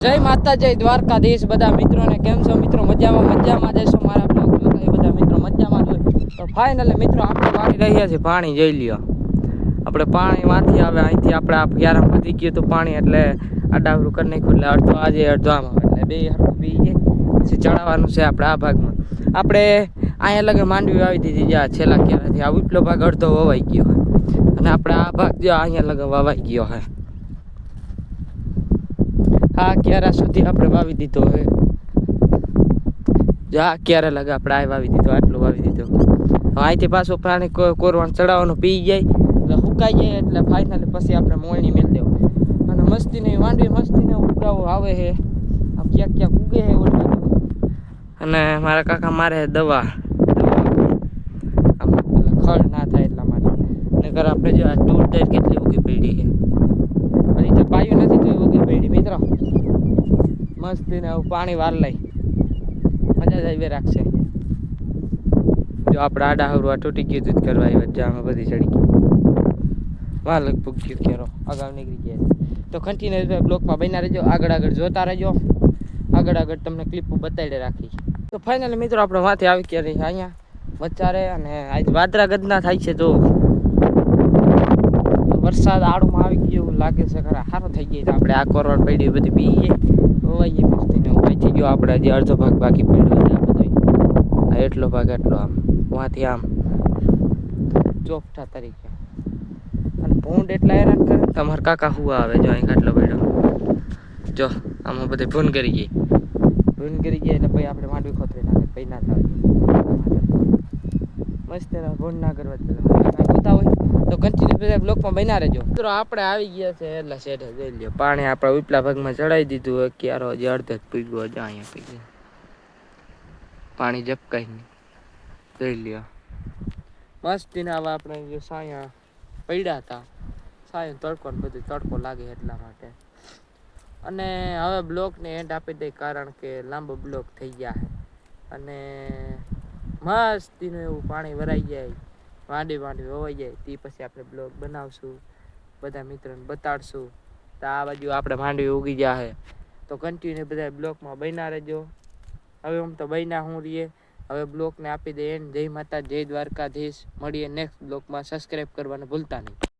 જય માતા જય દ્વારકાધીશ બધા મિત્રોને કેમ છો મિત્રો? મજામાં જશો મારા બ્લોગ જોતા એ બધા મિત્રો મજામાં જ હોય. તો ફાઇનલી મિત્રો આપણે વાળી રહ્યા છીએ પાણી. જોઈ લ્યો આપણે પાણી માંથી આવે અહીંથી આપણે આ ક્યારામ વધી ગયું તો પાણી એટલે આડાવરું કરી નાખ્યું એટલે અડધો આજે અડધો આમાં એટલે બે હરખું પી જાય પછી ચડાવવાનું છે આપણે આ ભાગમાં. આપણે અહીંયા લગે માંડવી વાવી દીધી જ્યાં છેલ્લા ક્યારાથી આ ઉપલો ભાગ અડધો વવાઈ ગયો હોય અને આપણે આ ભાગ જો અહીંયા લગે વવાઈ ગયો હોય. આ ક્યારા સુધી આપણે વાવી દીધો હે. જા ક્યારે લગે આપણે આ વાવી દીધો, આટલું વાવી દીધો. અહીંથી પાછું પાણી કોરવાનું ચડાવવાનું પી જાય એટલે સુકાઈ જાય એટલે ફાઇનલી પછી આપણે મોયણી મેળ દેવું અને મસ્તીને માંડવી મસ્તીને ઉગાવો આવે છે. આ ક્યાંક ક્યાંક ઉગે છે ઓલરેડી અને મારા કાકા મારે દવા ખડ ના થાય એટલા માટે. નકર આપણે જો આ ટૂર દર કેટલી ઉગી પડી છે હજી તો પાયું નથી તો ઉગી પડી મિત્રો. મસ્તીને પાણી વાર લઈ મજા જ આવી રાખશે. જો આપણે આડા હવરું આ તૂટી ગયું દૂધ કરવા આવ્યા જામાં બધી ચડી ગઈ માં લગભગ ગયું કેરો અગાઉ નીકળી ગયા. તો કન્ટિન્યુઅસ બ્લોકમાં બન્યા રહેજો, આગળ જોતા રહેજો. આગળ તમને ક્લિપો બતાવી રાખી. તો ફાઇનલી મિત્રો આપણે વાંથી આવી ગયા રહી અહીંયા વચારે અને આજ વાદરા ગદના થાય છે. તો વરસાદ આડુમાં આવી ગયો એવું લાગે છે ખરા. સારું થઈ ગઈ આપણે આ કોરવાડ પડી બધી પી ગઈ હોવાઈએ મસ્તીને ઉભાઈ ગયો. આપણે હજી અડધો ભાગ બાકી પડ્યો છે આ બધો. આ એટલો ભાગ એટલો આમ વાંથી આમ ચોફઠા તરીકે અને ભૂંડ એટલા હેરાન કરે તમારા કાકા હુવા આવે. જો અહીં ખાટલો પડ્યો જો આમાં બધે ભૂન કરી ગઈ એટલે પછી આપણે માંડવી ખોતરી નાખે પછી ના થાય મસ્ત ભૂન ના કરવા જોતા હોય તો કન્ટિન્યુ બધા બ્લોકમાં બન્યા રહેજો. મિત્રો આપણે આવી ગયા છે એટલે શેઠે જોઈ લ્યો પાણી આપણે ઉપલા ભાગમાં ચડાવી દીધું હોય. ક્યારો હજી અડધે જ પીગો જ અહીંયા પી ગયું પાણી જપકાઈ નહીં જોઈ લ્યો મસ્તીને આવા આપણે જે સાયા પડ્યા હતા સાયો તડકો ને બધું તડકો લાગે એટલા માટે. અને હવે બ્લોકને એન્ડ આપી દઈ કારણ કે લાંબો બ્લોક થઈ ગયા છે અને મસ્તીનું એવું પાણી ભરાઈ જાય માંડી હોવાઈ જાય તે પછી આપણે બ્લોગ બનાવશું બધા મિત્રોને બતાડશું. તો આ બાજુ આપણે માંડવી ઉગી ગયા છે તો કન્ટિન્યુ બધા બ્લોકમાં બન્યા રહેજો. હવે આમ તો બન્યા હું રહીએ હવે બ્લોકને આપી દે એન્ડ. જય માતા જય દ્વારકાધીશ. મળીએ નેક્સ્ટ બ્લોકમાં. સબસ્ક્રાઈબ કરવાનું ભૂલતા નહીં.